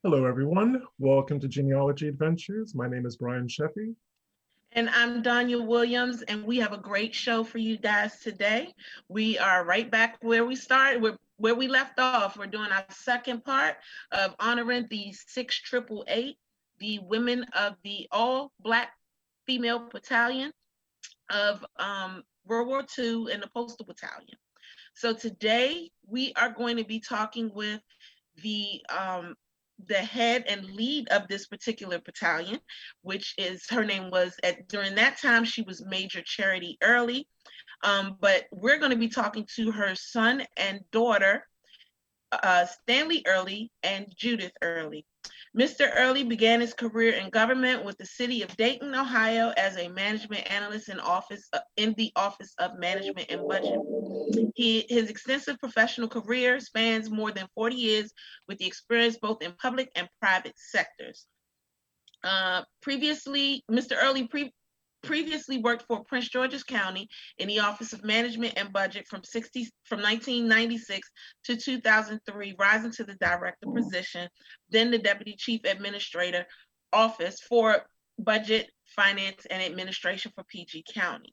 Hello, everyone. Welcome to Genealogy Adventures. My name is Brian Sheffy. And I'm Danya Williams, and we have a great show for you guys today. We are right back where we started, where we left off. We're doing our second part of honoring the 6888, the women of the all-Black female battalion of World War II in the Postal Battalion. So today we are going to be talking with the head and lead of this particular battalion, which is, her name was, during that time, she was Major Charity Earley. But we're going to be talking to her son and daughter, Stanley Earley and Judith Earley. Mr. Earley began his career in government with the city of Dayton, Ohio, as a management analyst in the Office of Management and Budget. His extensive professional career spans more than 40 years with the experience both in public and private sectors. Previously, Mr. Earley previously worked for Prince George's County in the Office of Management and Budget from 1996 to 2003, rising to the director position, then the Deputy Chief Administrator Office for Budget, Finance, and Administration for PG County.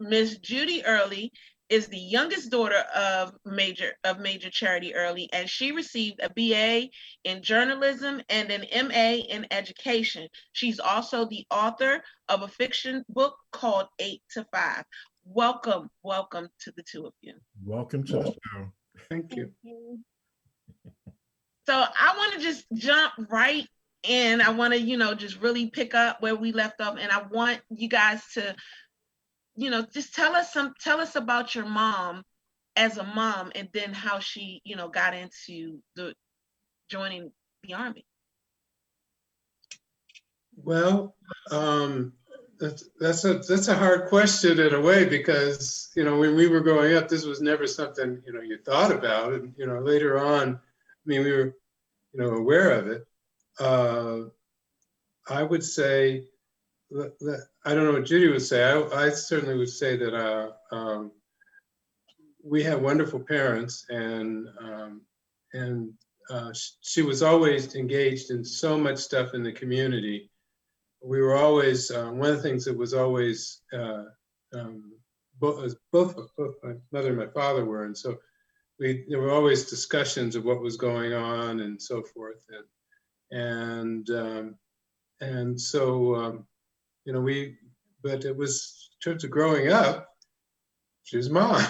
Ms. Judy Earley is the youngest daughter of Major Charity Earley, and she received a BA in journalism and an MA in education. She's also the author of a fiction book called 8 to 5. Welcome to the two of you. Welcome to the show. Thank you. So I want to just jump right in. I want to, just really pick up where we left off, and I want you guys to just tell us about your mom as a mom, and then how she, got into joining the Army. Well, that's a hard question in a way, because when we were growing up, this was never something you thought about, and later on, we were aware of it. I would say, I don't know what Judy would say. I certainly would say that we had wonderful parents, and she was always engaged in so much stuff in the community. We were always, one of the things that was always, both my mother and my father were, and so there were always discussions of what was going on and so forth, and so but it was, in terms of growing up, she was mom.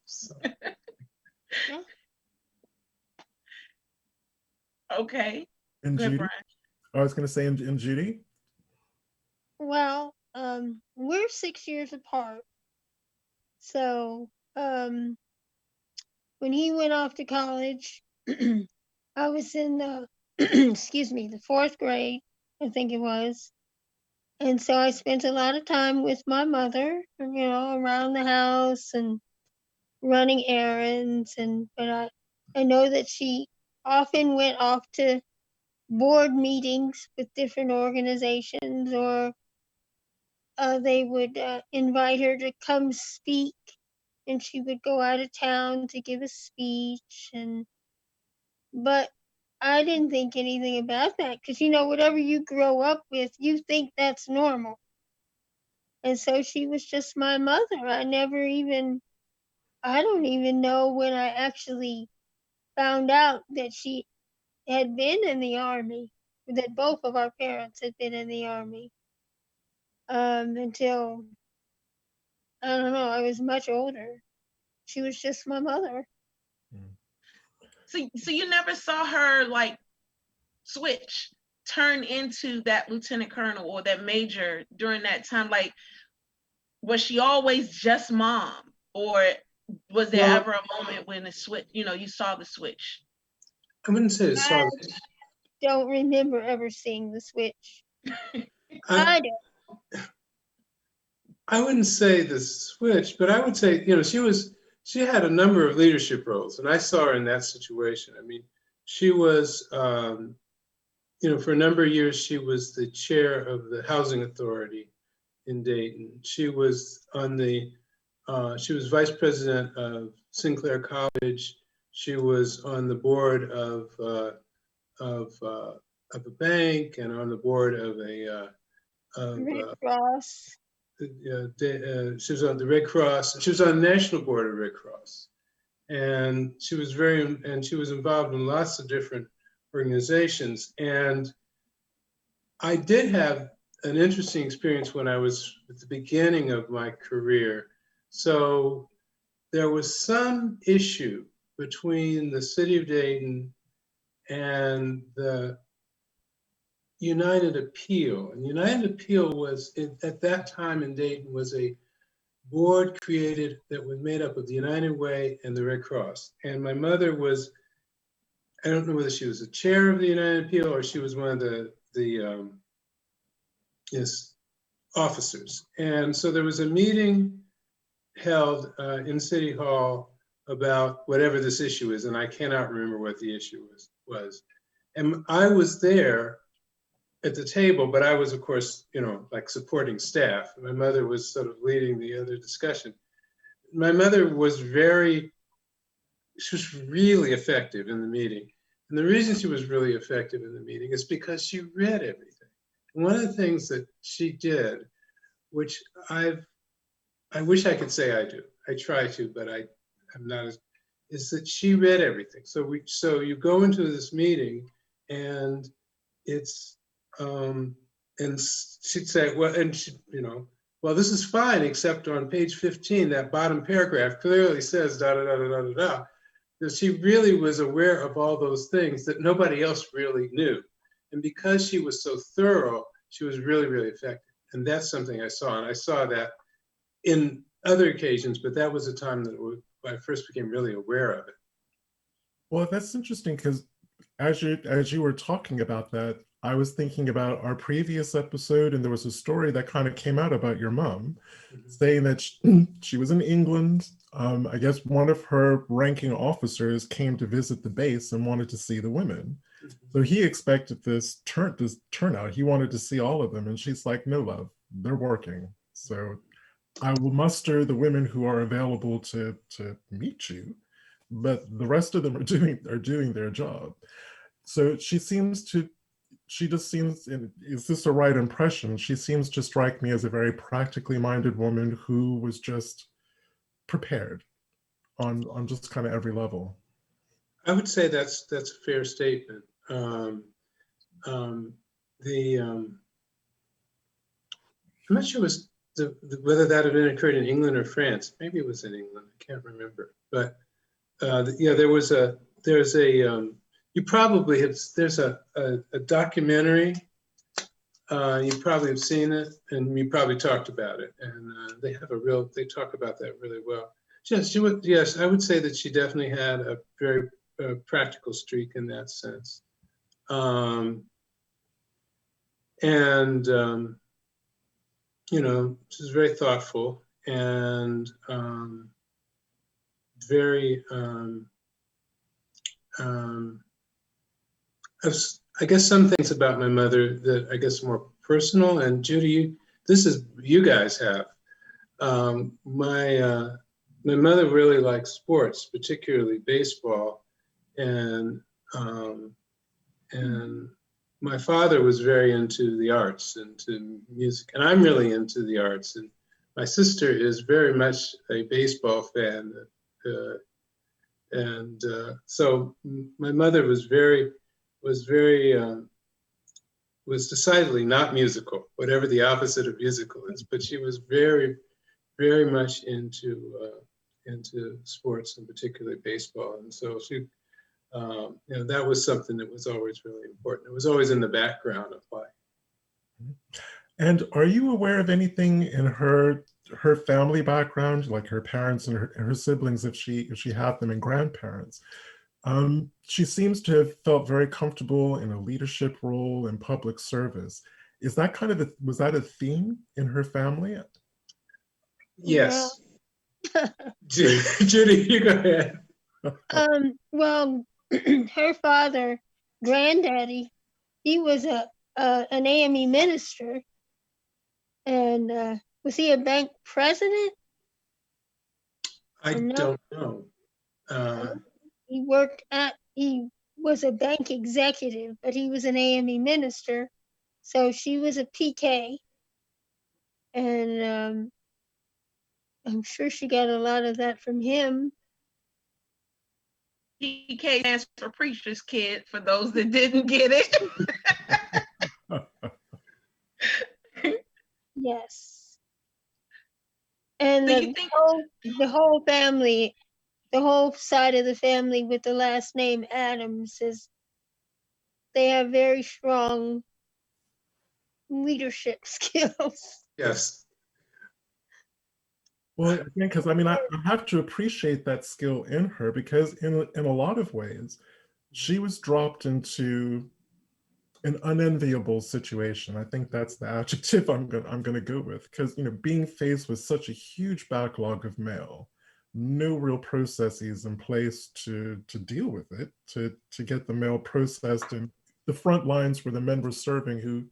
So. Okay. And Good, Judy? Brian. I was going to say, and Judy? Well, we're 6 years apart. So when he went off to college, I was in the, the 4th grade, I think it was. And so I spent a lot of time with my mother, around the house and running errands. But I know that she often went off to board meetings with different organizations, or they would invite her to come speak, and she would go out of town to give a speech. But I didn't think anything about that, because whatever you grow up with, you think that's normal. And so she was just my mother. I don't even know when I actually found out that she had been in the Army, that both of our parents had been in the Army, until, I don't know, I was much older. She was just my mother. So you never saw her turn into that lieutenant colonel or that major during that time? Like, was she always just mom, or was there ever a moment when the switch, you saw the switch? I wouldn't say I don't remember ever seeing the switch. I don't. I wouldn't say the switch, but I would say, she had a number of leadership roles, and I saw her in that situation. She was, for a number of years, she was the chair of the Housing Authority in Dayton. She was she was vice president of Sinclair College. She was on the board of a bank and on the board of a Red Cross. she was on the Red Cross. She was on the national board of Red Cross, and she was involved in lots of different organizations. And I did have an interesting experience when I was at the beginning of my career. So there was some issue between the city of Dayton and the United Appeal. And United Appeal was, at that time in Dayton, was a board created that was made up of the United Way and the Red Cross. And my mother was, I don't know whether she was the chair of the United Appeal or she was one of the officers. And so there was a meeting held in City Hall about whatever this issue is, and I cannot remember what the issue was. And I was there at the table, but I was, of course, like supporting staff. My mother was sort of leading the other discussion. My mother was she was really effective in the meeting. And the reason she was really effective in the meeting is because she read everything. And one of the things that she did, which I wish I could say I do, I try to, but I'm not, is that she read everything. So you go into this meeting and it's, and she'd say, well, and she, well, this is fine, except on page 15, that bottom paragraph clearly says da da da da da da da. That she really was aware of all those things that nobody else really knew. And because she was so thorough, she was really, really effective. And that's something I saw. And I saw that in other occasions, but that was a time that I first became really aware of it. Well, that's interesting because as you were talking about that, I was thinking about our previous episode, and there was a story that kind of came out about your mom, saying that she was in England. I guess one of her ranking officers came to visit the base and wanted to see the women. So he expected this turnout. He wanted to see all of them, and she's like, "No, love, they're working. So I will muster the women who are available to meet you, but the rest of them are doing their job." So she just seems, is this a right impression? She seems to strike me as a very practically minded woman who was just prepared on just kind of every level. I would say that's a fair statement. I'm not sure whether that had occurred in England or France. Maybe it was in England. I can't remember. But yeah, there's a you probably have, there's a documentary, you probably have seen it, and you probably talked about it, and they talk about that really well. Yes, I would say that she definitely had a very practical streak in that sense. She's very thoughtful and very, I guess some things about my mother that I guess more personal, and Judy, you guys have. My mother really liked sports, particularly baseball, and my father was very into the arts and to music, and I'm really into the arts. And my sister is very much a baseball fan, so my mother was decidedly not musical, whatever the opposite of musical is, but she was very, very much into sports, and particularly baseball. And so she, that was something that was always really important. It was always in the background of life. And are you aware of anything in her family background, like her parents and her siblings, if she had them, and grandparents? She seems to have felt very comfortable in a leadership role in public service. Is that was that a theme in her family? Yes. Yeah. Judy, you go ahead. Well, her father, granddaddy, he was an AME minister, and was he a bank president? I don't know. He was was a bank executive, but he was an AME minister. So she was a PK. And I'm sure she got a lot of that from him. PK stands for preacher's kid, for those that didn't get it. Yes. And Do you think the whole family, the whole side of the family with the last name Adams they have very strong leadership skills. Yes. Well, again, because I mean, I have to appreciate that skill in her, because in a lot of ways, she was dropped into an unenviable situation. I think that's the adjective I'm gonna go with, because being faced with such a huge backlog of mail, no real processes in place to deal with it, to get the mail processed, and the front lines where the men were serving who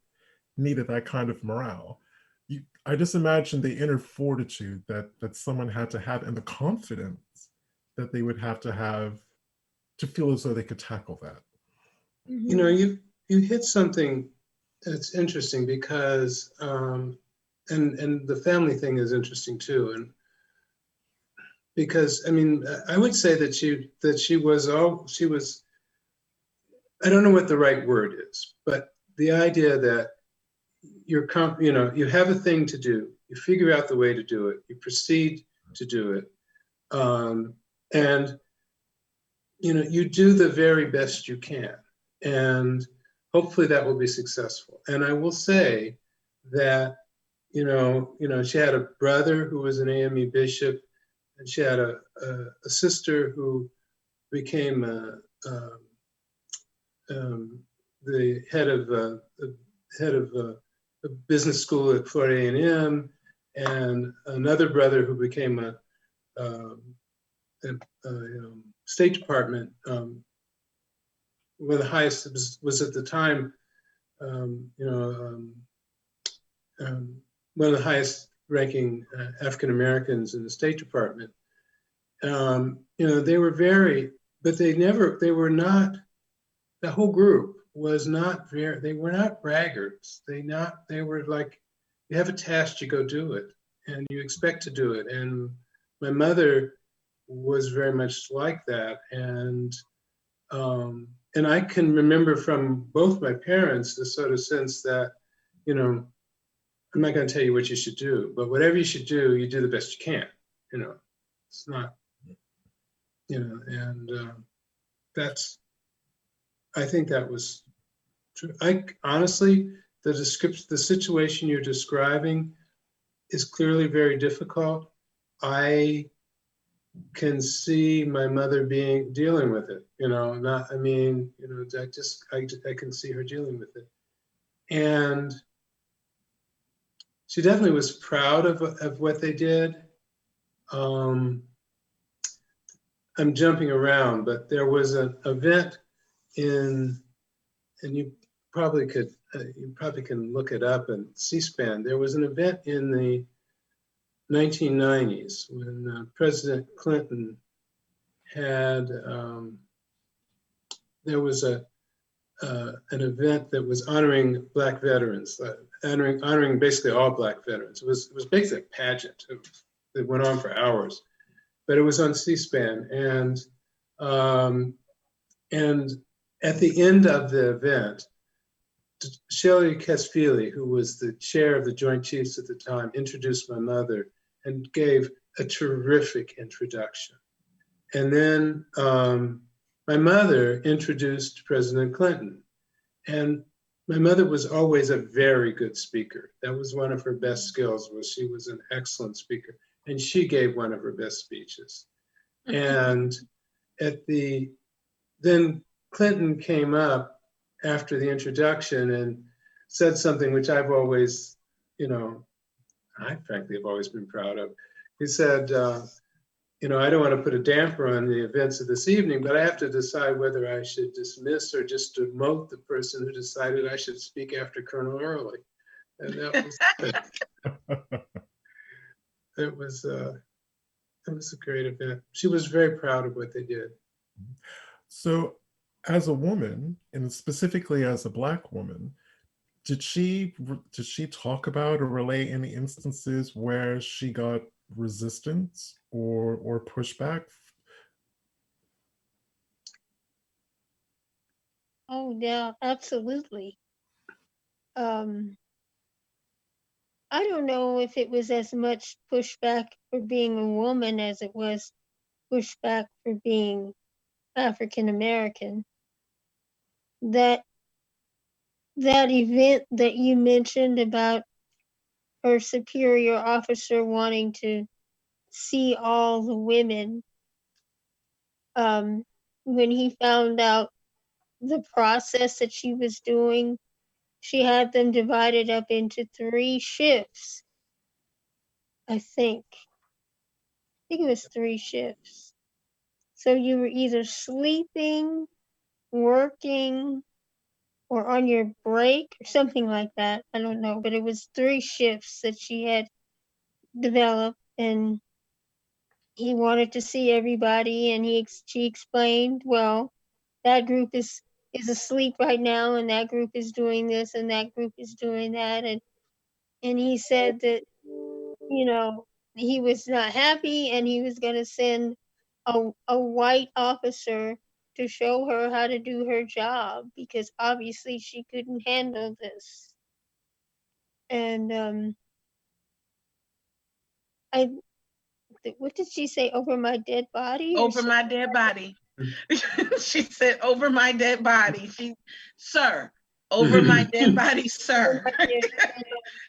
needed that kind of morale. I just imagine the inner fortitude that someone had to have, and the confidence that they would have to feel as though they could tackle that. You know, you hit something that's interesting, because and the family thing is interesting too, and because I mean, I would say that she was, I don't know what the right word is, but the idea that you have a thing to do, you figure out the way to do it, you proceed to do it, and you do the very best you can, and hopefully that will be successful. And I will say that she had a brother who was an AME bishop, and she had a sister who became the head of a business school at Florida A&M, and another brother who became a State Department, one of the highest, was at the time, one of the highest ranking African Americans in the State Department. They were not, the whole group was not they were not braggarts. They were like, you have a task, you go do it, and you expect to do it. And my mother was very much like that. And I can remember from both my parents the sort of sense that, I'm not going to tell you what you should do, but whatever you should do, you do the best you can. It's not, and I think that was true. Honestly, the situation you're describing is clearly very difficult. I can see my mother dealing with it. I can see her dealing with it, and she definitely was proud of what they did. I'm jumping around, but there was an event and you probably can look it up in C-SPAN. There was an event in the 1990s when President Clinton had, there was an event that was honoring Black veterans, honoring basically all Black veterans. It was basically a pageant that went on for hours, but it was on C-SPAN, and at the end of the event, Shelley Casfili, who was the chair of the Joint Chiefs at the time, introduced my mother and gave a terrific introduction. And then my mother introduced President Clinton. And my mother was always a very good speaker. That was one of her best skills, was she was an excellent speaker. And she gave one of her best speeches. And then Clinton came up after the introduction and said something which I've always, I frankly have always been proud of. He said, I don't want to put a damper on the events of this evening, but I have to decide whether I should dismiss or just demote the person who decided I should speak after Colonel Early. And that was, it was a great event. She was very proud of what they did. So as a woman, and specifically as a Black woman, did she talk about or relay any instances where she got resistance or pushback? Oh, yeah, absolutely. Um, I don't know if it was as much pushback for being a woman as it was pushback for being African American. That event that you mentioned about her superior officer wanting to see all the women, when he found out the process that she was doing, she had them divided up into 3 shifts, I think. I think it was 3 shifts. So you were either sleeping, working, or on your break or something like that. I don't know, but it was 3 shifts that she had developed, and he wanted to see everybody, and she explained, well, that group is asleep right now, and that group is doing this, and that group is doing that, and he said that, you know, he was not happy, and he was going to send a white officer to show her how to do her job, because obviously she couldn't handle this. And I what did she say, over my dead body? Over my dead body. She said, over my dead body. Sir, over my dead body, sir.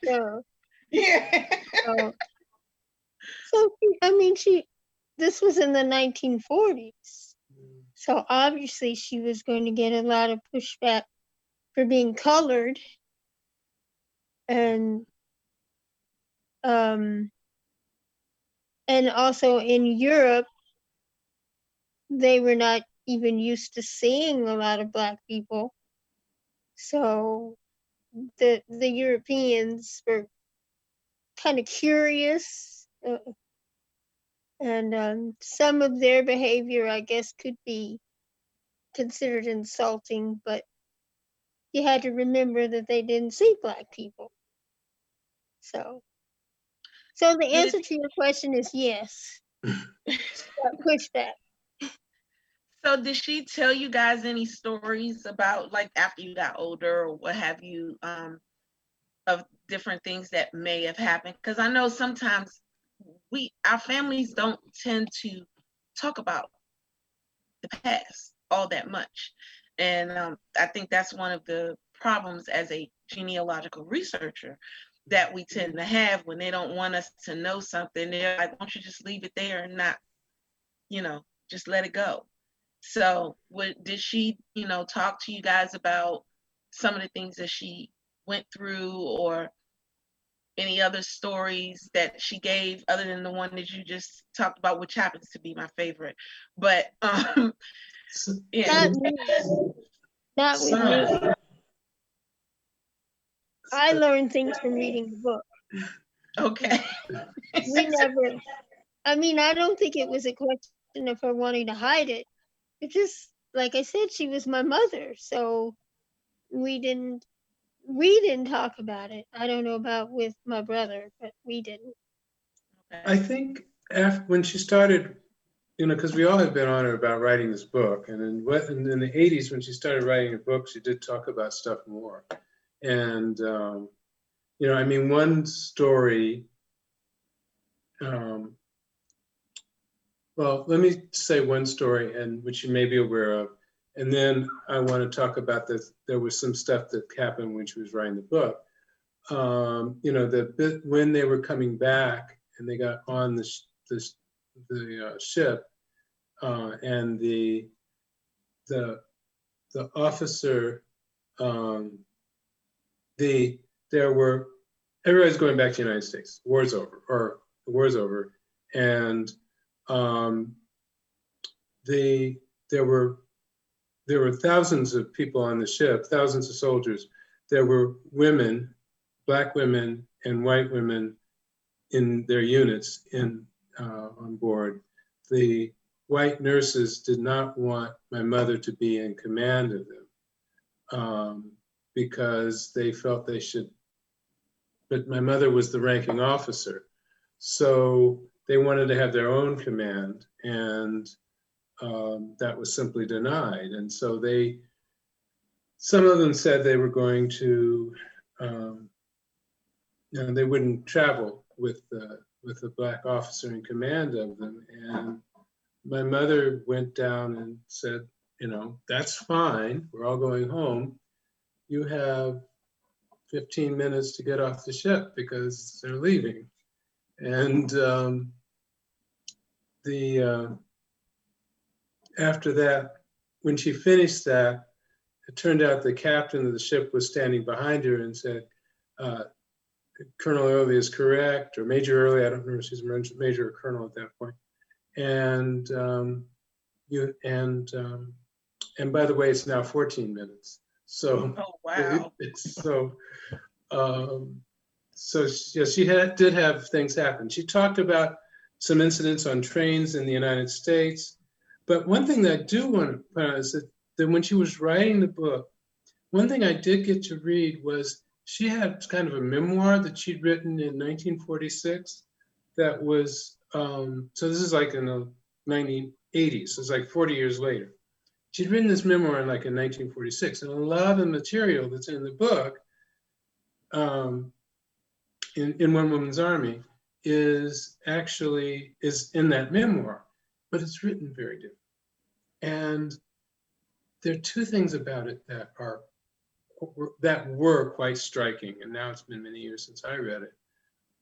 Sir. Yeah. So I mean, this was in the 1940s. So obviously she was going to get a lot of pushback for being colored. And also in Europe, they were not even used to seeing a lot of Black people. So the Europeans were kind of curious, and some of their behavior, I guess, could be considered insulting, but you had to remember that they didn't see Black people. So the answer to your question is yes. Pushback. So did she tell you guys any stories about, like, after you got older or what have you, of different things that may have happened? Because I know sometimes our families don't tend to talk about the past all that much. And I think that's one of the problems as a genealogical researcher that we tend to have when they don't want us to know something. They're like, why don't you just leave it there and not, just let it go. So did she, talk to you guys about some of the things that she went through, or any other stories that she gave other than the one that you just talked about, which happens to be my favorite? But yeah. Not with me. I learned things from reading the book. Okay. We never, I mean, I don't think it was a question of her wanting to hide it. It just, like I said, she was my mother, so we didn't talk about it. I don't know about with my brother, but we didn't. I think when she started, because we all have been on her about writing this book, and in the 80s when she started writing a book, she did talk about stuff more. And I mean, one story. Well, let me say one story, and which you may be aware of, and then I want to talk about this. There was some stuff that happened when she was writing the book. When they were coming back and they got on the ship, and the officer, everybody's going back to the United States. The war's over, and there were thousands of people on the ship, thousands of soldiers. There were women, Black women and white women in their units on board. The white nurses did not want my mother to be in command of them because they felt they should, but my mother was the ranking officer. So they wanted to have their own command, and that was simply denied. And so some of them said they were going to, they wouldn't travel with the black officer in command of them. And my mother went down and said, that's fine. We're all going home. You have 15 minutes to get off the ship because they're leaving. And after that, when she finished that, it turned out the captain of the ship was standing behind her and said, Colonel Earley is correct, or Major Earley, I don't remember if she's Major or Colonel at that point. And by the way, it's now 14 minutes. So, oh, wow. She did have things happen. She talked about some incidents on trains in the United States. But one thing that I do want to point out is that when she was writing the book, one thing I did get to read was she had kind of a memoir that she'd written in 1946 that was, so this is like in the 1980s, so it's like 40 years later. She'd written this memoir in 1946, and a lot of the material that's in the book, in One Woman's Army, is in that memoir, but it's written very different. And there are two things about it that were quite striking, and now it's been many years since I read it.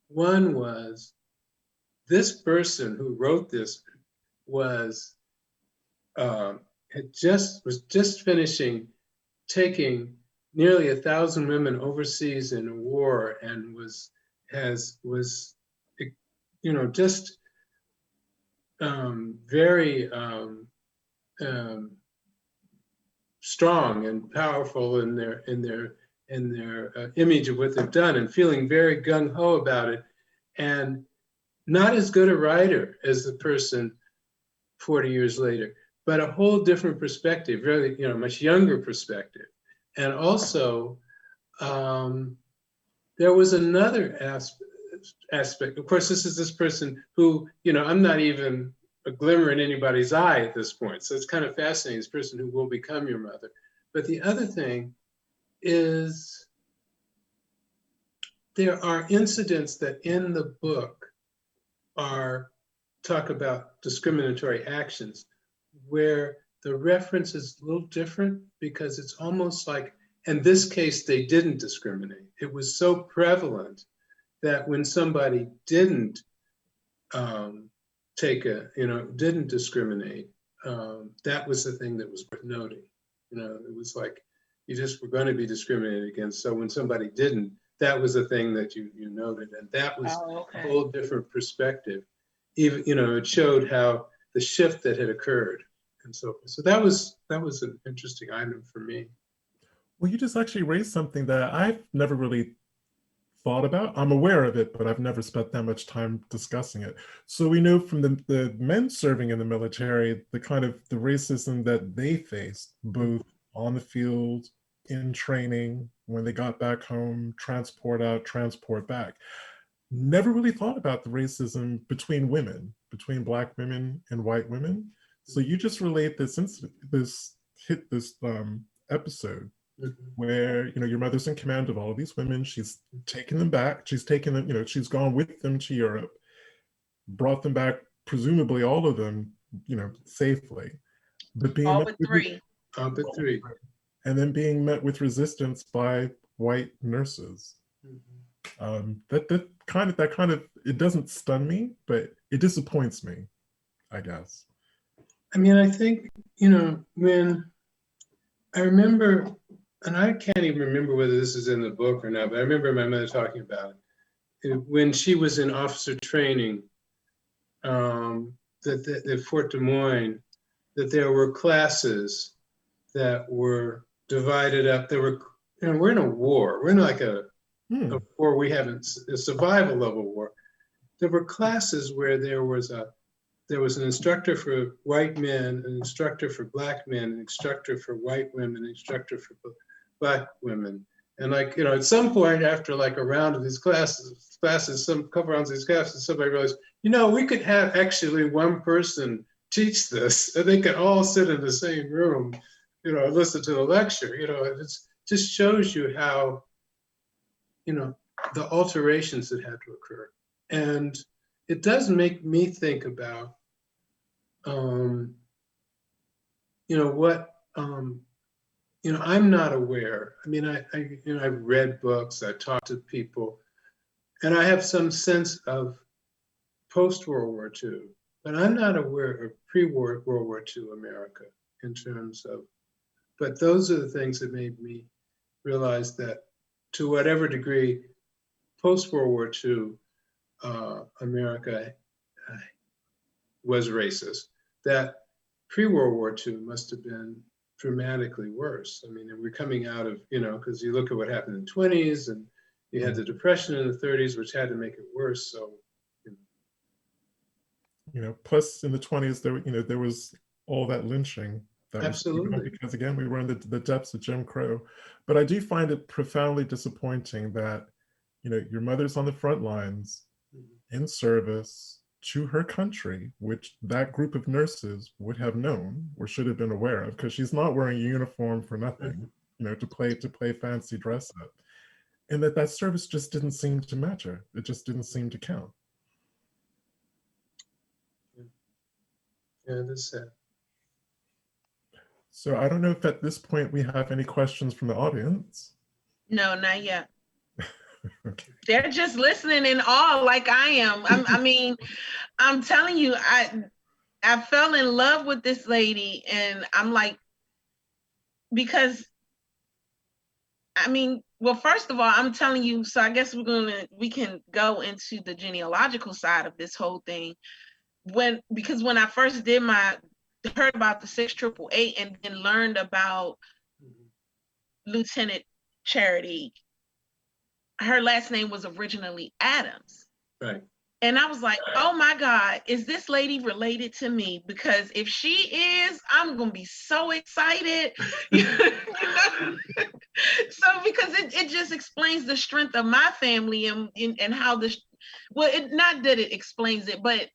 One was this person who wrote this was just finishing taking nearly 1,000 women overseas in a war, and was very strong and powerful in their image of what they've done, and feeling very gung-ho about it, and not as good a writer as the person 40 years later, but a whole different perspective, really, much younger perspective. And also, there was another aspect. Of course, this is this person who, I'm not even a glimmer in anybody's eye at this point. So it's kind of fascinating, this person who will become your mother. But the other thing is there are incidents that in the book talk about discriminatory actions where the reference is a little different, because it's almost like, in this case, they didn't discriminate. It was so prevalent that when somebody didn't didn't discriminate, that was the thing that was worth noting. It was like, you just were going to be discriminated against. So when somebody didn't, that was the thing that you noted. And that was a whole different perspective. Even, it showed how the shift that had occurred and so forth. So that was an interesting item for me. Well, you just actually raised something that I've never really thought about. I'm aware of it, but I've never spent that much time discussing it. So we know from the men serving in the military, the racism that they faced, both on the field, in training, when they got back home, transport out, transport back. Never really thought about the racism between women, between Black women and white women. So you just relate this episode where your mother's in command of all of these women. She's taken them back. She's taken them. She's gone with them to Europe, brought them back, presumably all of them, safely. But being all but three. And then being met with resistance by white nurses. That kind of it doesn't stun me, but it disappoints me, I guess. I mean, I think, when I remember, and I can't even remember whether this is in the book or not, but I remember my mother talking about it. When she was in officer training at Fort Des Moines, that there were classes that were divided up. We're in a war. We're in like a war a survival level war. There were classes where there was there was an instructor for white men, an instructor for black men, an instructor for white women, an instructor for black women. And like, you know, at some point after like a round of these classes, some couple rounds of these classes, somebody realized, you know, we could have actually one person teach this and they could all sit in the same room, you know, and listen to the lecture. You know, it just shows you how, you know, the alterations that had to occur. And it does make me think about, you know, what, you know, I'm not aware. I mean, you know, I've read books, I talked to people, and I have some sense of post-World War II, but I'm not aware of pre-World War II America in terms of, but those are the things that made me realize that to whatever degree post-World War II America was racist, that pre-World War II must have been dramatically worse. I mean, and we're coming out of, you know, because you look at what happened in the 20s and you had the Depression in the 30s, which had to make it worse. So, you know, plus in the 20s, there, you know, there was all that lynching that absolutely. was, because again, we were in the depths of Jim Crow. But I do find it profoundly disappointing that, you know, your mother's on the front lines in service to her country, which that group of nurses would have known or should have been aware of, because she's not wearing a uniform for nothing, you know, to play fancy dress up, and that service just didn't seem to matter. It just didn't seem to count. Yeah, that's sad. So I don't know if at this point we have any questions from the audience. No, not yet. Okay. They're just listening in awe like I am. I mean, I'm telling you, I fell in love with this lady, and I'm like, because, I mean, well, first of all, I'm telling you, so I guess we can go into the genealogical side of this whole thing. Because when I first heard about the 6888 and then learned about Lieutenant Charity, her last name was originally Adams. Right. And I was like, oh my God, is this lady related to me? Because if she is, I'm going to be so excited. You know? So, because it just explains the strength of my family and how not that it explains it, but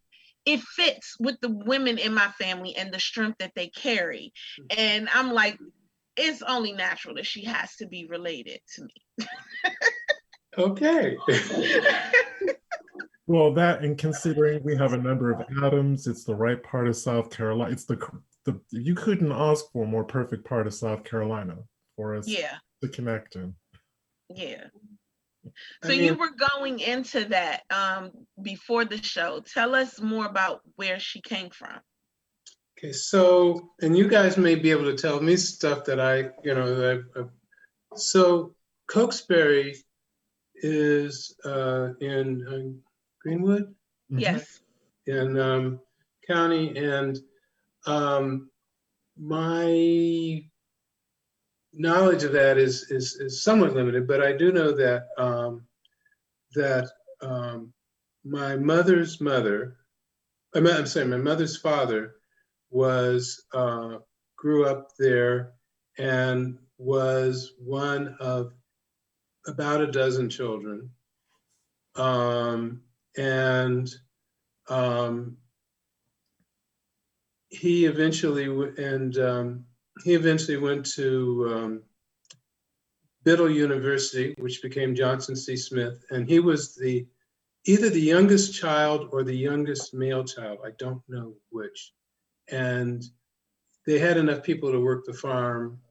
it fits with the women in my family and the strength that they carry. And I'm like, it's only natural that she has to be related to me. Okay. Well, that, and considering we have a number of Adams, it's the right part of South Carolina. It's the you couldn't ask for a more perfect part of South Carolina for us to connect in. Yeah. So you were going into that before the show. Tell us more about where she came from. Okay, so, and you guys may be able to tell me stuff that so Cokesbury is in Greenwood? Yes. In county, and my knowledge of that is somewhat limited, but I do know that my mother's mother, I'm sorry, my mother's father grew up there and was one of about a dozen children. He eventually went to Biddle University, which became Johnson C. Smith, and he was either the youngest child or the youngest male child. I don't know which. And they had enough people to work the farm.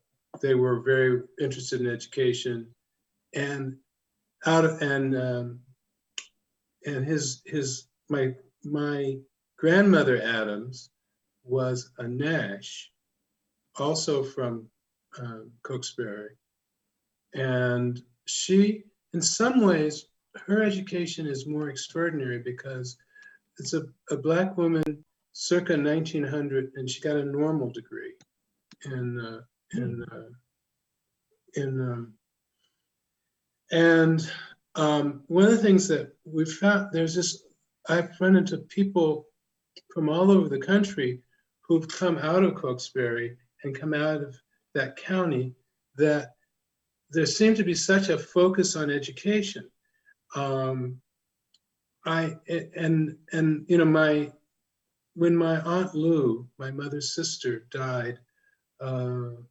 They were very interested in education, and my grandmother Adams was a Nash, also from Cokesbury, and she, in some ways, her education is more extraordinary because it's a Black woman circa 1900, and she got a normal degree one of the things that we've found, I've run into people from all over the country who've come out of Cokesbury and come out of that county, that there seemed to be such a focus on education. When my Aunt Lou, my mother's sister, died around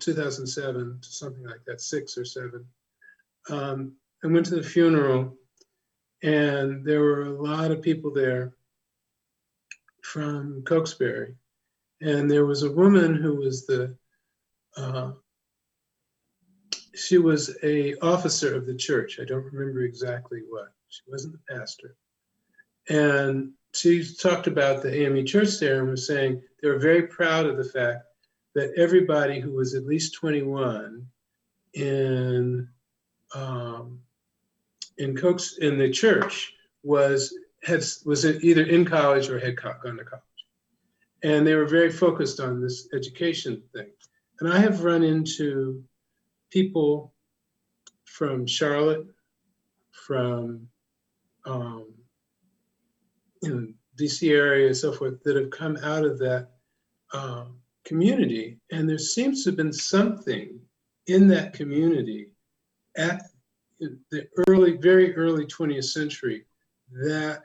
2007, something like that, 6 or 7. I went to the funeral, and there were a lot of people there from Cokesbury. And there was a woman who was she was a officer of the church. I don't remember exactly what. She wasn't the pastor. And she talked about the AME church there and was saying they were very proud of the fact that everybody who was at least 21 in the church was either in college or had gone to college. And they were very focused on this education thing. And I have run into people from Charlotte, from DC area and so forth, that have come out of that community. And there seems to have been something in that community at the very early 20th century that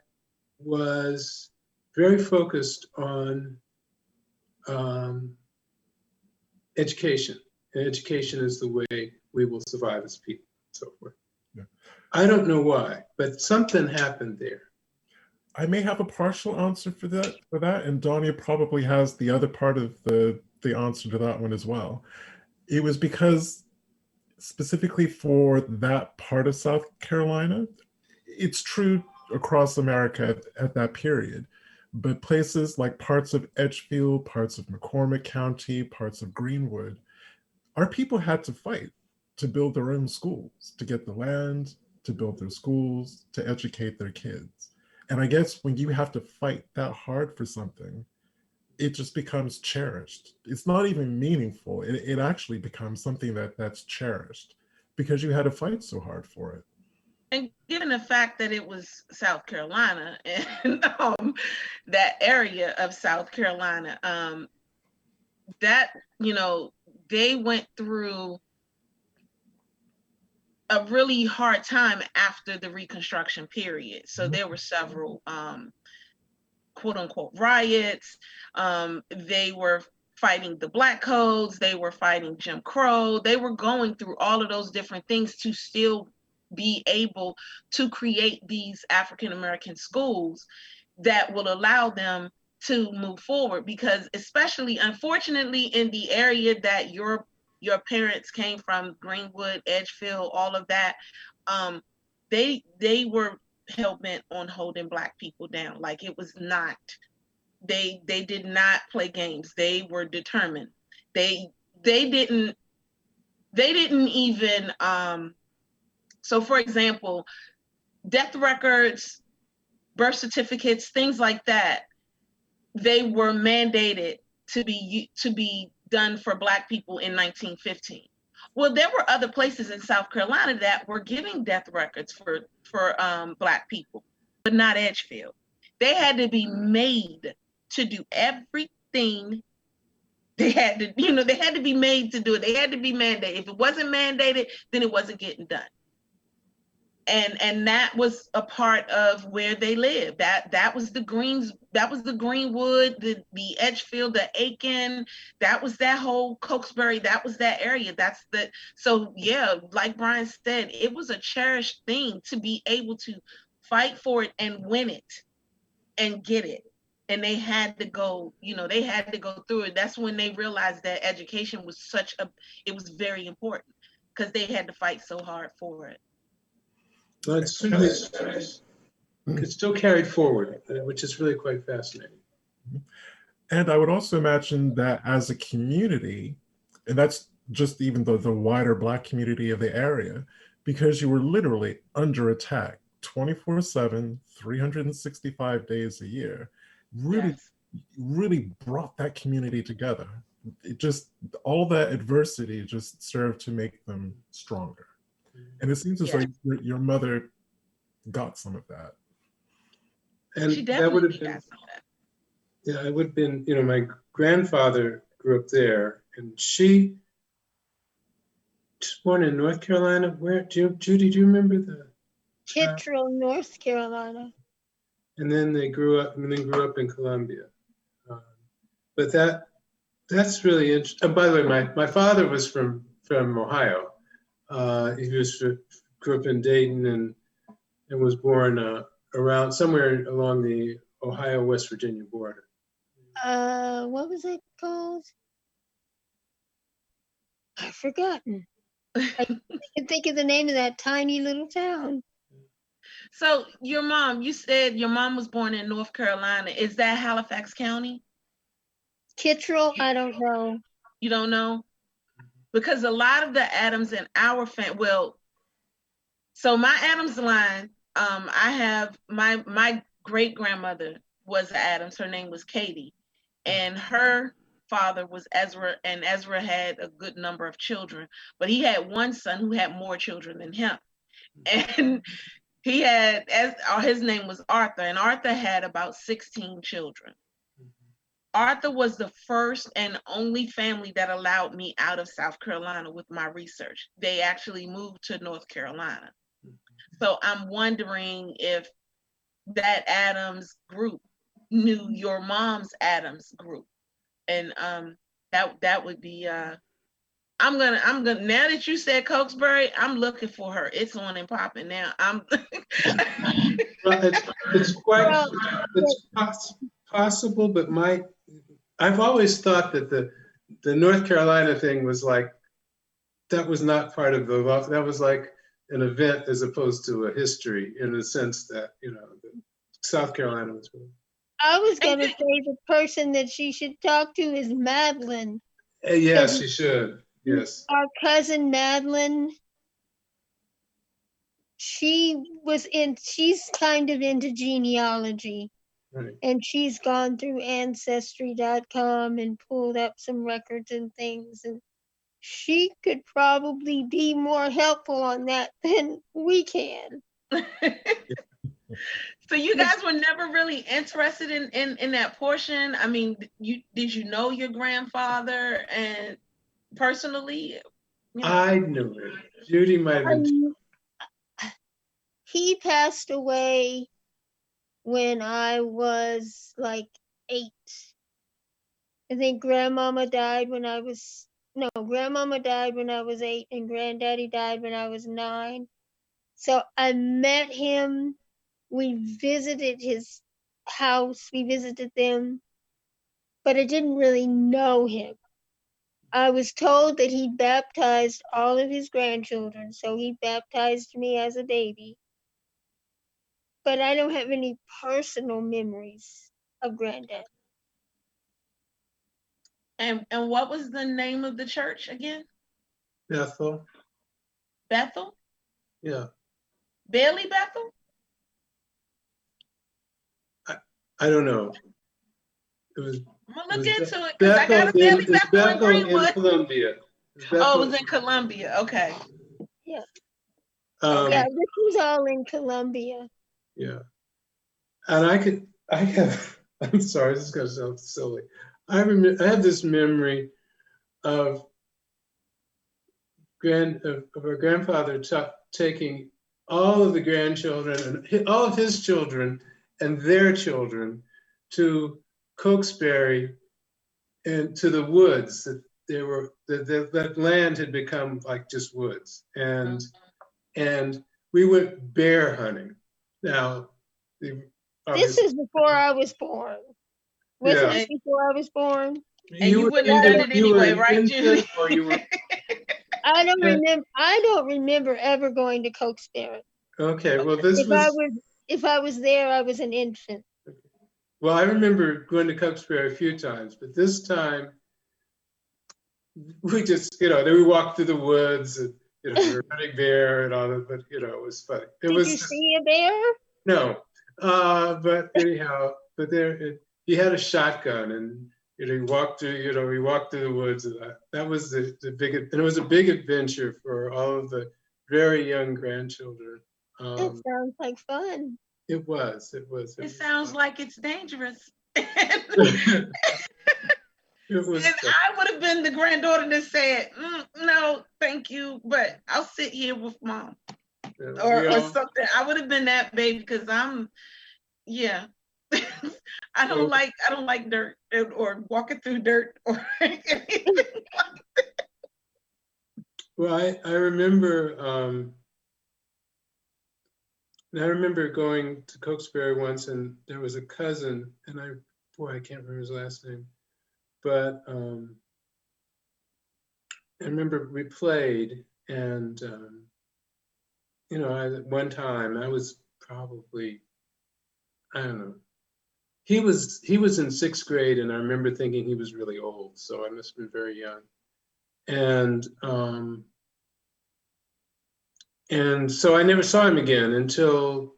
was very focused on education. And education is the way we will survive as people, and so forth. Yeah. I don't know why, but something happened there. I may have a partial answer for that, and Danya probably has the other part of the answer to that one as well. It was because specifically for that part of South Carolina, it's true across America at that period, but places like parts of Edgefield, parts of McCormick County, parts of Greenwood, our people had to fight to build their own schools, to get the land, to build their schools, to educate their kids. And I guess when you have to fight that hard for something, it just becomes cherished. It's not even meaningful. It actually becomes something that's cherished because you had to fight so hard for it. And given the fact that it was South Carolina and that area of South Carolina, that, they went through a really hard time after the Reconstruction period. So there were several quote unquote riots. They were fighting the Black codes. They were fighting Jim Crow. They were going through all of those different things to still be able to create these African-American schools that will allow them to move forward, because especially, unfortunately, in the area that your parents came from, Greenwood, Edgefield, all of that, they were hell-bent on holding Black people down. Like, it was not, they did not play games. They were determined. They didn't even, so for example, death records, birth certificates, things like that, they were mandated to be done for Black people in 1915. Well, there were other places in South Carolina that were giving death records for Black people, but not Edgefield. They had to be made to do everything. They had to, they had to be made to do it. They had to be mandated. If it wasn't mandated, then it wasn't getting done. And that was a part of where they lived. That was the Greenwood, the Edgefield, the Aiken, that was that whole Cokesbury, that was that area. So yeah, like Brian said, it was a cherished thing to be able to fight for it and win it and get it. And they had to go, they had to go through it. That's when they realized that education was it was very important, because they had to fight so hard for it. But it's still carried forward, which is really quite fascinating. And I would also imagine that as a community, and that's just even the wider Black community of the area, because you were literally under attack 24/7, 365 days a year, really brought that community together. It just, all that adversity just served to make them stronger. And it seems as though your mother, got some of that. And She that would have definitely been, got some of that. yeah, it would have been, you know, my grandfather grew up there, and she was born in North Carolina. Where, Judy, do you remember the town? Kittrell, North Carolina. And then they grew up, in Columbia. But that's really interesting. And by the way, my father was from Ohio. Grew up in Dayton and was born around somewhere along the Ohio-West Virginia border. What was it called? I've forgotten. I can think of the name of that tiny little town. So your mom, you said your mom was born in North Carolina. Is that Halifax County? Kittrell, I don't know. You don't know? Because a lot of the Adams in our family, well, so my Adams line, I have my great grandmother was Adams. Her name was Katie, and her father was Ezra, and Ezra had a good number of children, but he had one son who had more children than him, and he had his name was Arthur, and Arthur had about 16 children. Arthur was the first and only family that allowed me out of South Carolina with my research. They actually moved to North Carolina. So I'm wondering if that Adams group knew your mom's Adams group. And that would be I'm gonna now that you said Cokesbury, I'm looking for her. It's on and popping now. Well, it's quite possible, but I've always thought that the North Carolina thing was like, that was not part of the law. That was like an event as opposed to a history, in the sense that, you know, South Carolina was. I was going to say the person that she should talk to is Madeline. Yes, she should. Yes. Our cousin Madeline, she's kind of into genealogy. Right. And she's gone through ancestry.com and pulled up some records and things. And she could probably be more helpful on that than we can. So you guys were never really interested in that portion? I mean, did you know your grandfather and personally? You know? I knew it. Judy might have been. He passed away when I was like 8. I think grandmama died when I was 8 and granddaddy died when I was 9. So I met him. We visited his house. We visited them, but I didn't really know him. I was told that he baptized all of his grandchildren, so he baptized me as a baby. But I don't have any personal memories of Granddad. And what was the name of the church again? Bethel. Bethel? Yeah. Bailey Bethel? I don't know. It was. I'm gonna look into it because I got a Bailey Bethel in Greenwood. In Columbia. Oh, it was in Columbia. Okay. Yeah. Yeah, this was all in Columbia. Yeah. And I'm sorry, this is gonna sound silly. I have this memory of our grandfather taking all of the grandchildren and all of his children and their children to Cokesbury and to the woods. That land had become like just woods, and we went bear hunting. Now, this is before I was born. Wasn't it before I was born? And you wouldn't have done it anyway, right, Julie? Or you were. I don't remember ever going to Cokesbury. Okay, well, if I was there, I was an infant. Well, I remember going to Cokesbury a few times, but this time we just, then we walked through the woods and, we were hunting bear and all that, but, it was funny. Did you see a bear? No, but anyhow, he had a shotgun and, he walked through the woods, and that was the big, and it was a big adventure for all of the very young grandchildren. It sounds like fun. It was. It sounds like it's dangerous. It was. And I would have been the granddaughter that said, no, thank you, but I'll sit here with mom or something. I would have been that baby because yeah. I don't like dirt or walking through dirt or anything like that. Well, I remember going to Cokesbury once, and there was a cousin, and I can't remember his last name, but I remember we played, and at one time I was probably, I don't know, he was in 6th grade, and I remember thinking he was really old, so I must have been very young, and so I never saw him again until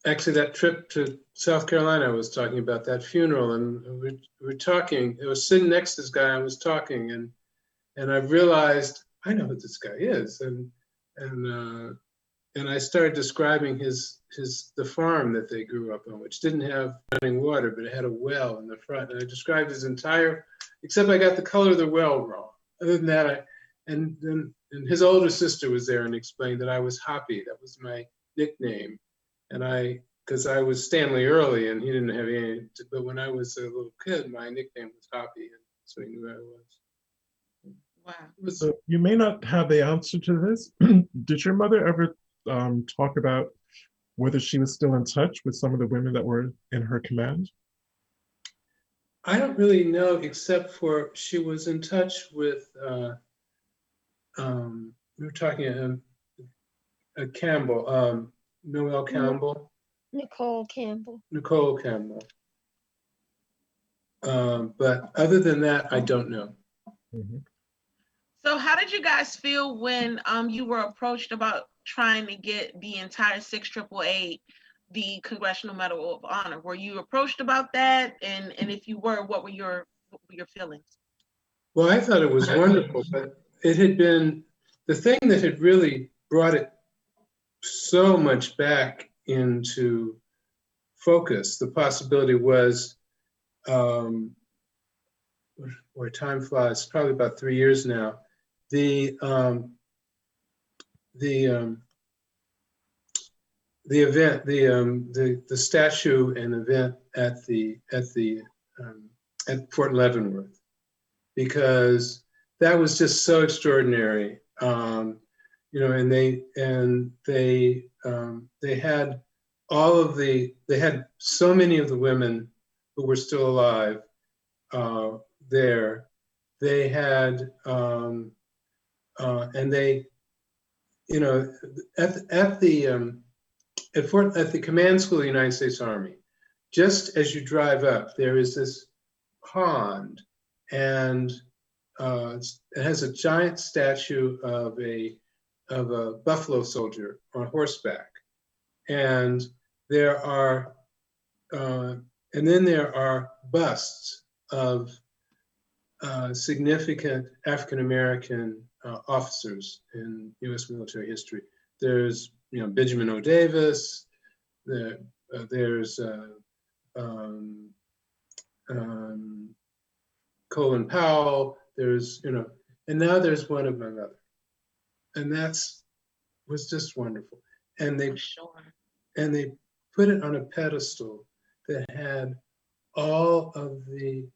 actually that trip to South Carolina. I was talking about that funeral, and we're talking. I was sitting next to this guy. I was talking, and I realized I know who this guy is, and I started describing the farm that they grew up on, which didn't have running water, but it had a well in the front. And I described his entire, except I got the color of the well wrong. Other than that, and his older sister was there and explained that I was Hoppy. That was my nickname, and because I was Stanley Earley, and he didn't have any. But when I was a little kid, my nickname was Hoppy, and so he knew who I was. Wow. So you may not have the answer to this. Did your mother ever talk about whether she was still in touch with some of the women that were in her command? I don't really know, except for she was in touch with, we were talking Campbell, Noel Campbell. Nicole Campbell. Nicole Campbell. But other than that, I don't know. Mm-hmm. So how did you guys feel when you were approached about trying to get the entire 6888 the Congressional Medal of Honor? Were you approached about that? And if you were, what were your feelings? Well, I thought it was wonderful, but it had been the thing that had really brought it so much back into focus. The possibility was, where time flies, probably about 3 years now. The event, the statue and event at Fort Leavenworth, because that was just so extraordinary. And they had they had so many of the women who were still alive there. They had and they, at the command school of the United States Army, just as you drive up, there is this pond, and it has a giant statue of a buffalo soldier on horseback, and there are busts of significant African American officers in U.S. military history. There's Benjamin O. Davis. There's Colin Powell. There's and now there's one of my mother, and was just wonderful. And they put it on a pedestal that had all of the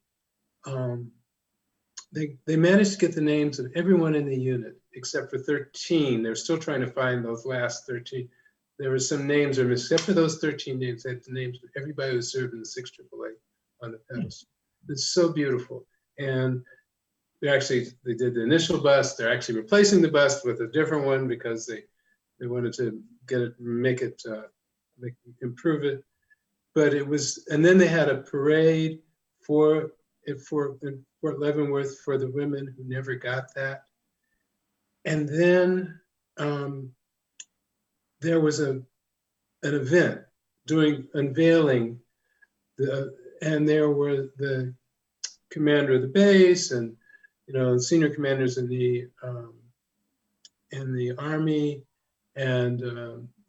they managed to get the names of everyone in the unit except for 13. They're still trying to find those last 13. There were some names are missing. Except for those 13 names, they had the names of everybody who served in the 6888 on the pedestal. It's so beautiful. And they did the initial bust. They're actually replacing the bust with a different one because they wanted to get it, improve it. But it was, and then they had a parade in Fort Leavenworth for the women who never got that. And then there was an event unveiling, and there were the commander of the base and senior commanders in the Army and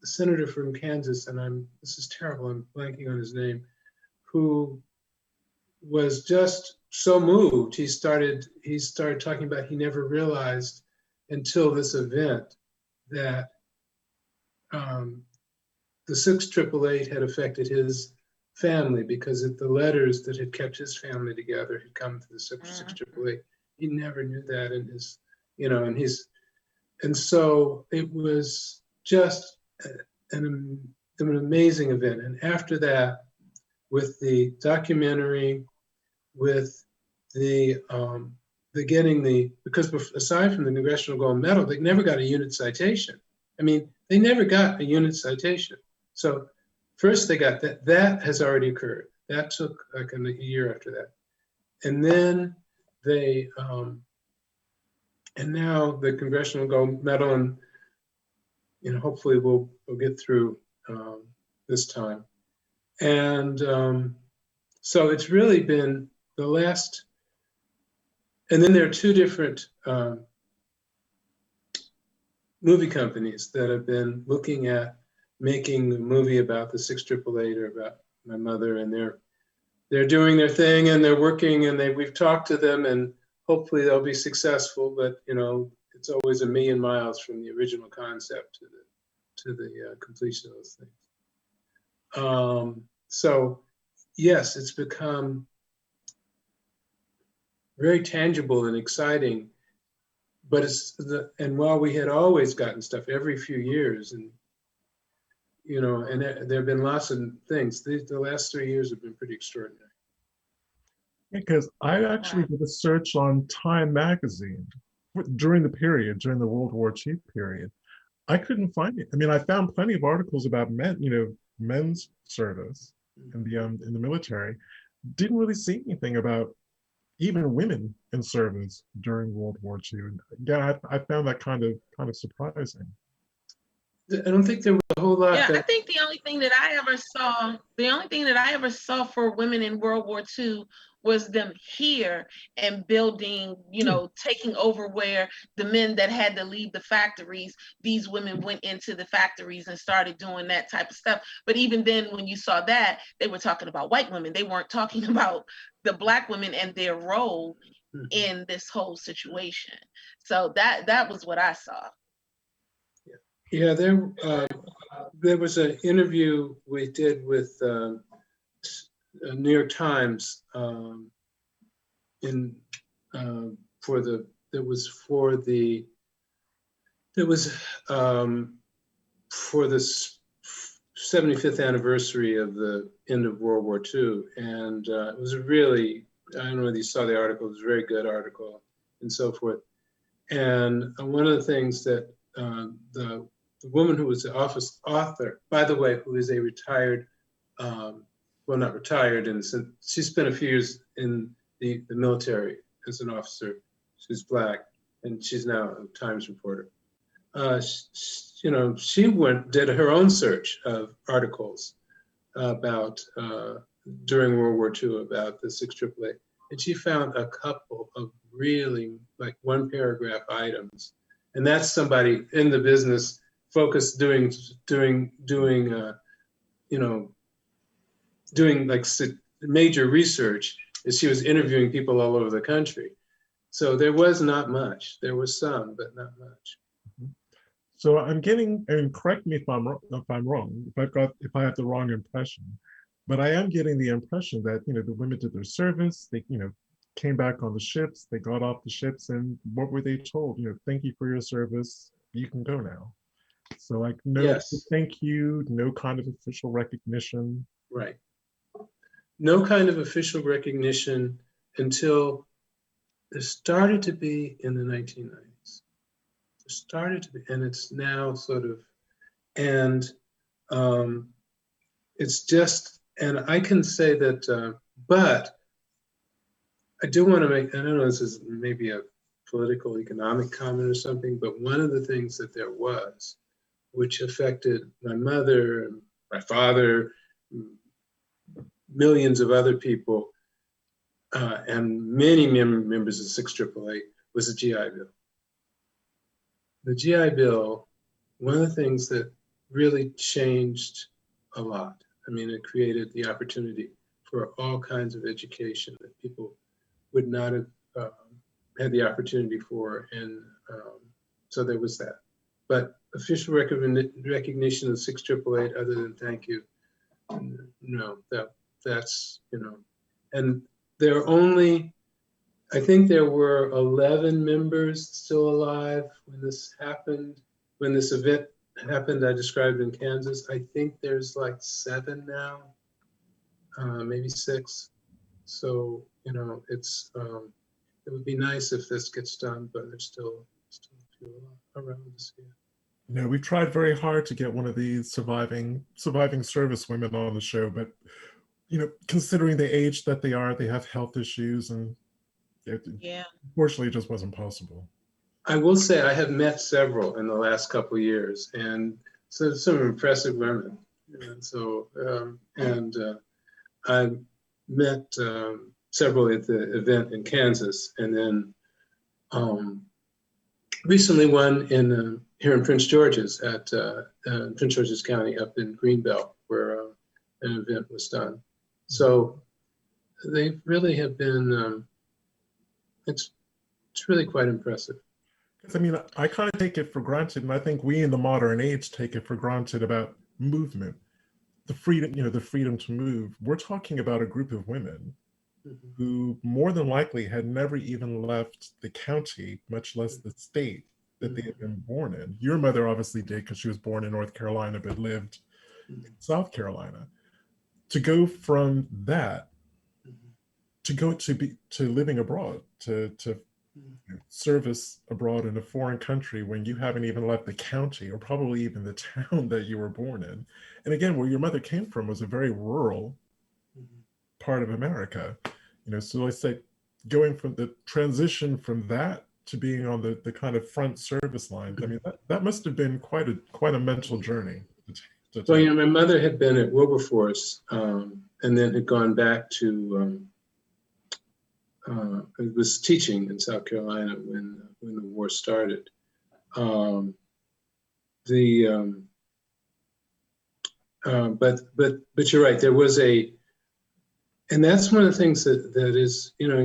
senator from Kansas, and this is terrible, I'm blanking on his name, who was just so moved. He started talking about he never realized until this event that the 6888 had affected his family, because the letters that had kept his family together had come to the 6888. He never knew that in his, and so it was just an amazing event. And after that, with the documentary, with the because aside from the Congressional Gold Medal, they never got a unit citation. I mean, they never got a unit citation. So first they got that. That has already occurred. That took like a year after that. And then they, and now the Congressional Gold Medal, and hopefully we'll get through this time. And so it's really been the last, and then there are two different movie companies that have been looking at making a movie about the 6888 or about my mother, and they're doing their thing, and they're working, and we've talked to them, and hopefully they'll be successful. But it's always a million miles from the original concept to the completion of those things. So yes, it's become very tangible and exciting. But and while we had always gotten stuff every few years, and and there have been lots of things, the last 3 years have been pretty extraordinary. Because I actually did a search on Time magazine during the World War II period. I couldn't find it. I mean, I found plenty of articles about men's service in the military. Didn't really see anything about even women in service during World War II. And again, I found that kind of surprising. I don't think there was a whole lot. Yeah, I think the only thing that I ever saw for women in World War II was them here and building, taking over where the men that had to leave the factories, these women went into the factories and started doing that type of stuff. But even then, when you saw that, they were talking about white women. They weren't talking about the Black women and their role in this whole situation. So that was what I saw. Yeah, there was an interview we did with New York Times for the 75th anniversary of the end of World War II, and it was a really, I don't know whether you saw the article, it was a very good article and so forth. And one of the things that the woman who was the author, by the way, who is a retired, well, not retired, she spent a few years in the military as an officer. She's Black, and she's now a Times reporter. She did her own search of articles about during World War II about the 6888, and she found a couple of really like one paragraph items, and that's somebody in the business focused doing like major research, as she was interviewing people all over the country. So there was not much. There was some, but not much. So I'm getting, and correct me if I'm wrong, if I have the wrong impression, but I am getting the impression that the women did their service. They came back on the ships. They got off the ships, and what were they told? Thank you for your service. You can go now. So like no thank you, no kind of official recognition. Right. No kind of official recognition until there started to be in the 1990s. There started to be, and it's now sort of, and it's just, and I can say that, but I do want to make, I don't know, this is maybe a political economic comment or something, but one of the things that there was, which affected my mother, my father, millions of other people, and many members of 6888, was the GI Bill. The GI Bill, one of the things that really changed a lot. I mean, it created the opportunity for all kinds of education that people would not have had the opportunity for. And so there was that. But official recognition of 6888, other than thank you, no, that's, you know, and there are only, I think there were 11 members still alive when this happened, when this event happened I described in Kansas. I think there's like 7 now, maybe 6. So, you know, it's, it would be nice if this gets done, but there's still a few around to see it. You know, we've tried very hard to get one of these surviving service women on the show, but you know, considering the age that they are, they have health issues, and Yeah. unfortunately, it just wasn't possible. I will say I have met several in the last couple of years, and so some impressive women. And so, I met several at the event in Kansas, and then recently one in here in Prince George's at Prince George's County up in Greenbelt, where an event was done. So they really have been. It's really quite impressive. I mean, I kind of take it for granted, and I think we in the modern age take it for granted about movement, the freedom, you know, the freedom to move. We're talking about a group of women who more than likely had never even left the county, much less the state that they had been born in. Your mother obviously did because she was born in North Carolina, but lived in South Carolina. To go from that to go to living abroad, to service abroad in a foreign country when you haven't even left the county or probably even the town that you were born in. And again, where your mother came from was a very rural part of America. You know, so I say going from the transition from that to being on the kind of front service lines, I mean, that must have been quite a mental journey to Well, take. you know, my mother had been at Wilberforce and then had gone back to was teaching in South Carolina when the war started. But you're right. There was and that's one of the things that is, you know,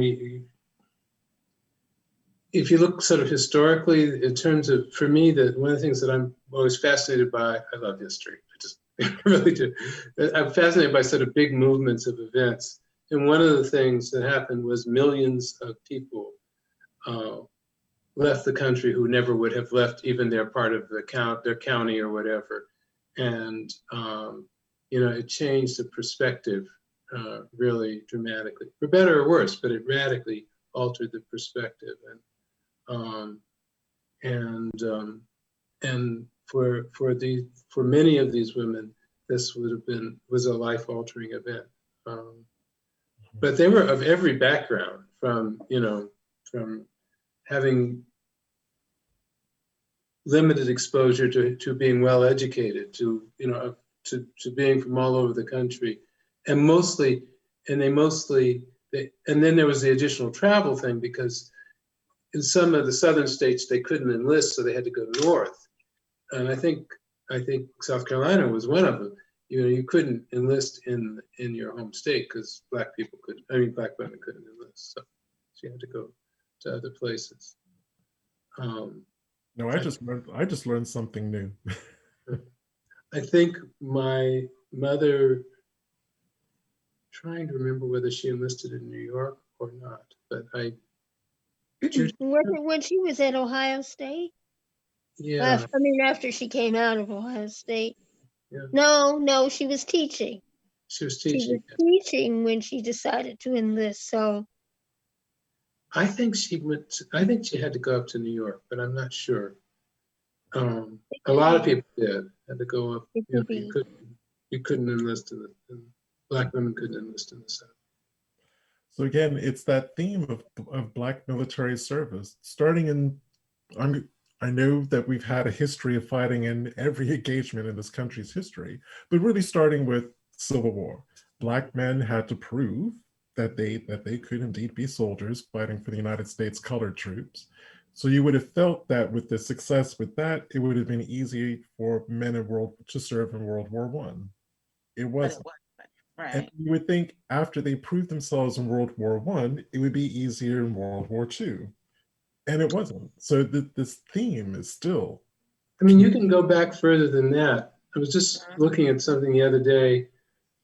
if you look sort of historically in terms of, for me, that one of the things that I'm always fascinated by, I love history. I just really do. I'm fascinated by sort of big movements of events. And one of the things that happened was millions of people left the country who never would have left even their part of their county or whatever. And, you know, it changed the perspective really dramatically, for better or worse, but it radically altered the perspective. And for many of these women, this was a life-altering event. But they were of every background, from having limited exposure to being well educated, to being from all over the country, and then there was the additional travel thing, because in some of the southern states they couldn't enlist, so they had to go north. And I think South Carolina was one of them. You know, you couldn't enlist in your home state because black women couldn't enlist, so you had to go to other places. No, I just learned something new. I think my mother, trying to remember whether she enlisted in New York or not, but When she was at Ohio State? Yeah. I mean, after she came out of Ohio State. Yeah. No, she was teaching. She was She teaching. was teaching when she decided to enlist. So I think she had to go up to New York, but I'm not sure. A lot of people had to go up. You couldn't enlist black women couldn't enlist in the South. So again, it's that theme of Black military service. Starting in, I know that we've had a history of fighting in every engagement in this country's history, but really starting with Civil War. Black men had to prove that they could indeed be soldiers fighting for the United States colored troops. So you would have felt that with the success with that, it would have been easy for men to serve in World War One. It But it wasn't. wasn't. And Right. you would think after they proved themselves in World War One, it would be easier in World War Two. And it wasn't. So this theme is still. I mean, you can go back further than that. I was just looking at something the other day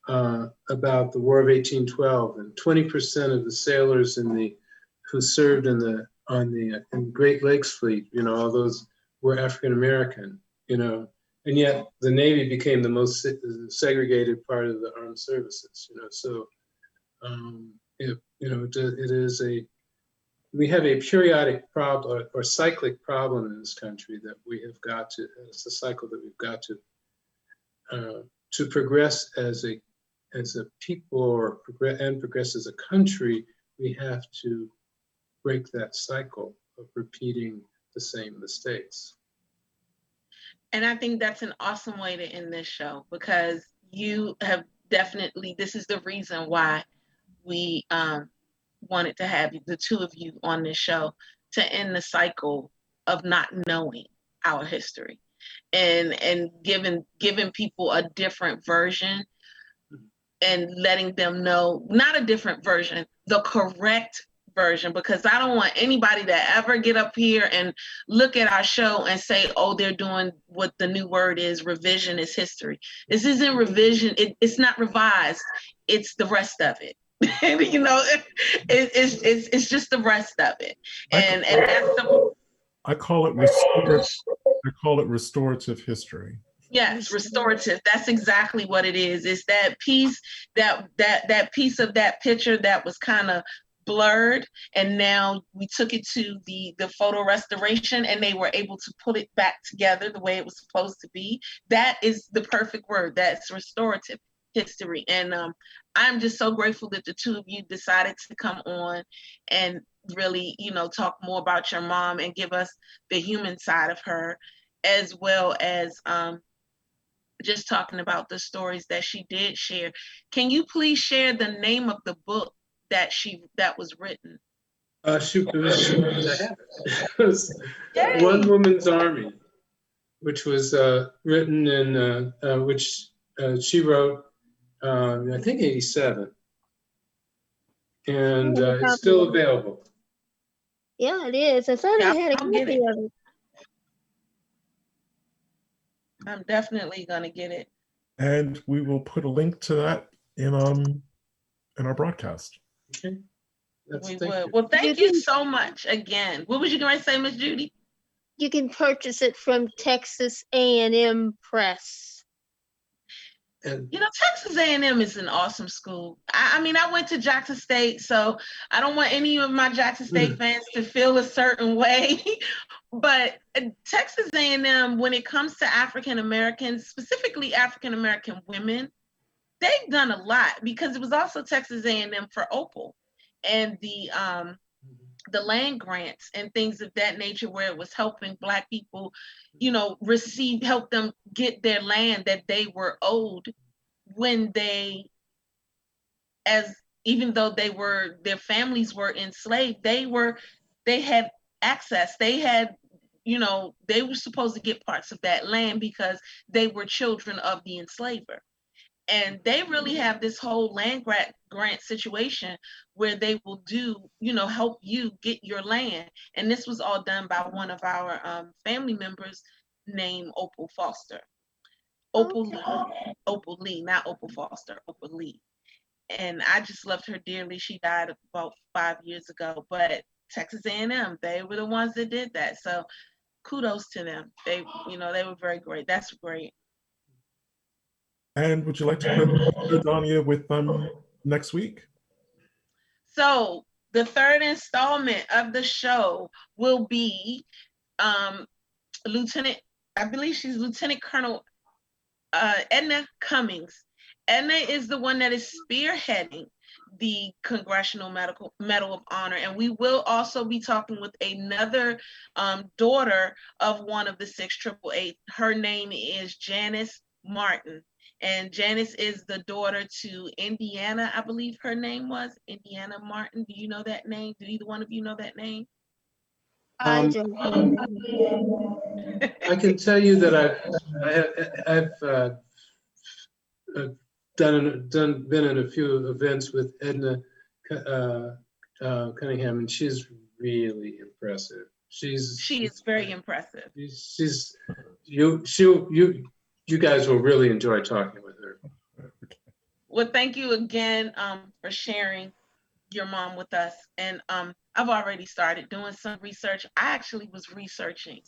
about the War of 1812, and 20% of the sailors who served in Great Lakes Fleet, all those were African American, and yet the Navy became the most segregated part of the armed services, So, it is we have a periodic problem or cyclic problem in this country that we have got to. It's a cycle that we've got to progress as a people and progress as a country. We have to break that cycle of repeating the same mistakes. And I think that's an awesome way to end this show, because you have definitely, this is the reason why we wanted to have the two of you on this show, to end the cycle of not knowing our history and giving people a different version and letting them know, not a different version, the correct version, because I don't want anybody to ever get up here and look at our show and say, oh, they're doing what the new word is, revisionist history. This isn't revision. It's not revised. It's the rest of it. It's just the rest of it. And that's the, I call it restorative. I call it restorative history. yes, restorative. That's exactly what it is. It's that piece, that piece of that picture that was kind of blurred, and now we took it to the photo restoration, and they were able to put it back together the way it was supposed to be. That is the perfect word. That's restorative history. And I'm just so grateful that the two of you decided to come on and really, talk more about your mom and give us the human side of her, as well as just talking about the stories that she did share. Can you please share the name of the book that was written? It was One Woman's Army, which was written in which she wrote, I think, 87, and it's still available. Yeah, it is. I thought I had a copy of it. I'm definitely gonna get it. And we will put a link to that in our broadcast. Okay. We will. Well, thank you so much again. What was you going to say, Miss Judy? You can purchase it from Texas A&M Press. And Texas A&M is an awesome school. I mean, I went to Jackson State, so I don't want any of my Jackson State fans to feel a certain way. But Texas A&M, when it comes to African Americans, specifically African American women, they've done a lot, because it was also Texas A&M for Opal and the land grants and things of that nature, where it was helping Black people, help them get their land that they were owed when even though their families were enslaved, they had access. They had, they were supposed to get parts of that land because they were children of the enslaver. And they really have this whole land grant situation where they will help you get your land. And this was all done by one of our family members named Opal Foster. Opal Lee, not Opal Foster, Opal Lee. And I just loved her dearly. She died about 5 years ago, but Texas A&M, they were the ones that did that. So kudos to them. They were very great. That's great. And would you like to put Danya with next week? So the third installment of the show will be Lieutenant, I believe she's Lieutenant Colonel Edna Cummings. Edna is the one that is spearheading the Congressional Medal of Honor. And we will also be talking with another daughter of one of the 6888. Her name is Janice Martin. And Janice is the daughter to Indiana, I believe her name was, Indiana Martin. Do you know that name? Do either one of you know that name? I Um, don't. I can tell you that I've been in a few events with Edna Cunningham, and she's really impressive. She is very impressive. You guys will really enjoy talking with her. Well, thank you again for sharing your mom with us. And I've already started doing some research. I actually was researching.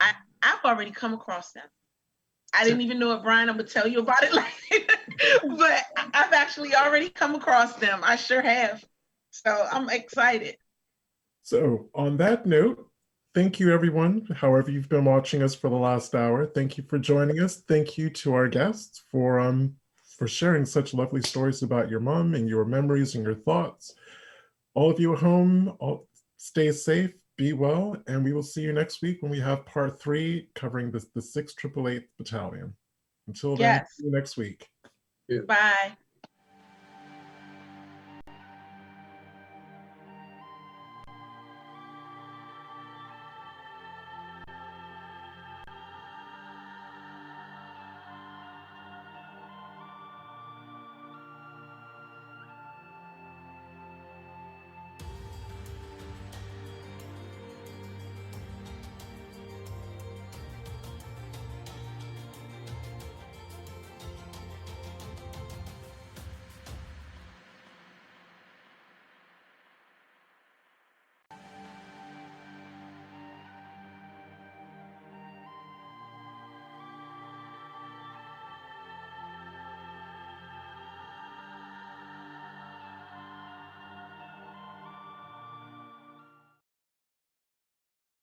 I've already come across them. I didn't even know it, Brian. I'm gonna tell you about it later. But I've actually already come across them. I sure have. So I'm excited. So on that note, thank you everyone, however you've been watching us for the last hour. Thank you for joining us. Thank you to our guests for sharing such lovely stories about your mom and your memories and your thoughts. All of you at home, stay safe, be well, and we will see you next week when we have part 3 covering the 6888th Battalion. Until then, Yes. see you next week. Bye.